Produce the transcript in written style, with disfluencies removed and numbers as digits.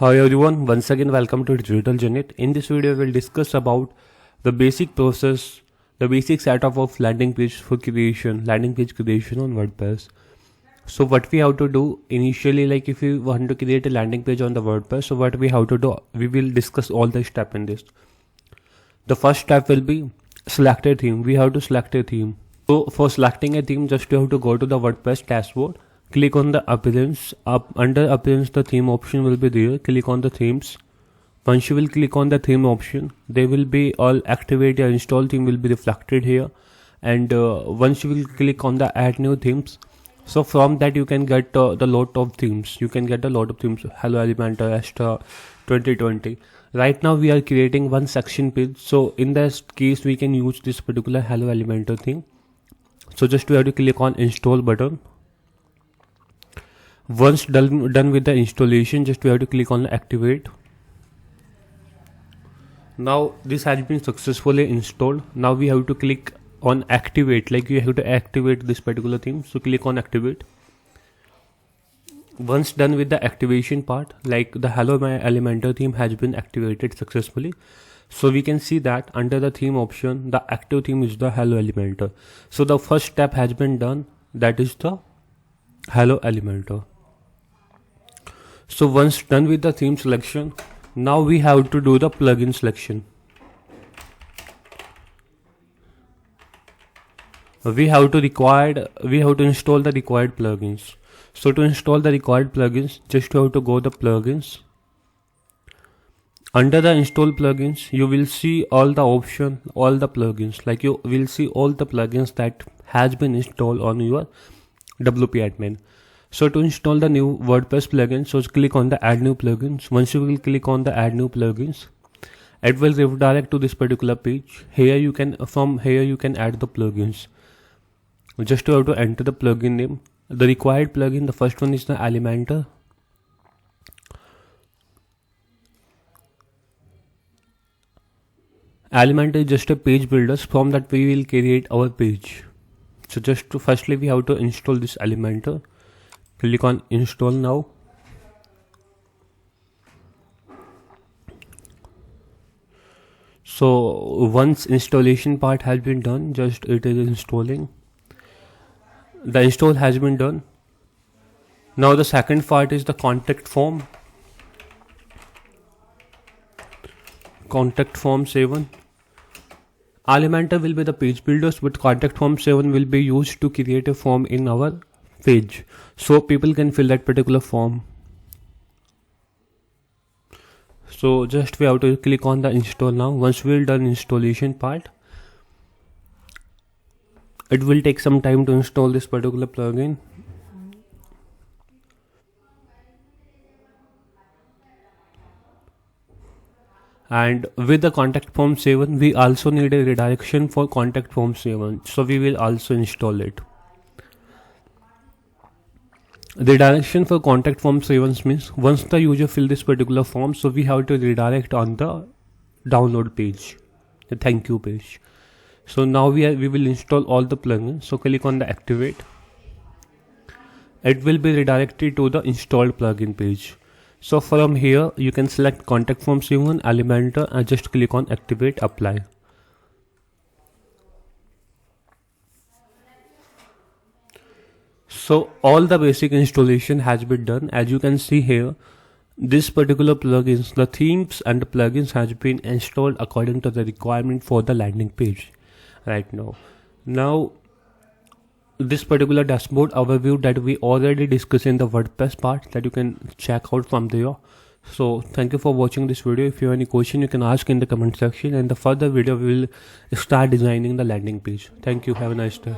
Hi everyone, once again welcome to Digital Journey. In this video we'll discuss about the basic process, the basic setup of landing page creation on WordPress. So what we have to do initially, like if you want to create a landing page on the WordPress, so what we have to do, we will discuss all the steps in this. The first step will be select a theme. We have to select a theme. So for selecting a theme, just you have to go to the WordPress dashboard. Click on the appearance. Under appearance, the theme option will be there. Click on the themes. Once you will click on the theme option, they will be all activate or install theme will be reflected here. And once you will click on the add new themes, so from that you can get the lot of themes. You can get a lot of themes. Hello Elementor, Astra 2020. Right now we are creating one section page. So in this case, we can use this particular Hello Elementor theme. So just we have to click on install button. Once done with the installation, just we have to click on activate. Now this has been successfully installed. Now we have to click on activate, like you have to activate this particular theme. So click on activate. Once done with the activation part, like the Hello My Elementor theme has been activated successfully. So we can see that under the theme option, the active theme is the Hello Elementor. So the first step has been done, that is the Hello Elementor. So once done with the theme selection, now we have to do the plugin selection. We have to install the required plugins. So to install the required plugins, just you have to go to plugins. Under the install plugins, you will see all the option, all the plugins, like you will see all the plugins that has been installed on your WP admin. So to install the new WordPress plugin, so click on the add new plugins. Once you will click on the add new plugins, it will redirect to this particular page. From here you can add the plugins. Just you have to enter the plugin name. The required plugin, the first one is the Elementor. Elementor is just a page builder. From that we will create our page. So firstly we have to install this Elementor. Click on install now. So once installation part has been done, just it is installing. The install has been done. Now the second part is the contact form. Contact form 7. Elementor will be the page builders, but contact form 7 will be used to create a form in our page, so people can fill that particular form. So just we have to click on the install now. Once we're done installation part, it will take some time to install this particular plugin. And with the contact form 7, we also need a redirection for contact form 7, so we will also install it. The redirection for contact form 7 means once the user fill this particular form, so we have to redirect on the download page, the thank you page. So now we will install all the plugins. So click on the activate. It will be redirected to the installed plugin page. So from here you can select contact form 7, Elementor, and just click on activate, apply. So all the basic installation has been done. As you can see here, this particular plugins, the themes and the plugins has been installed according to the requirement for the landing page right now. Now this particular dashboard overview that we already discussed in the WordPress part, that you can check out from there. So thank you for watching this video. If you have any question, you can ask in the comment section, and the further video we will start designing the landing page. Thank you. Have a nice day.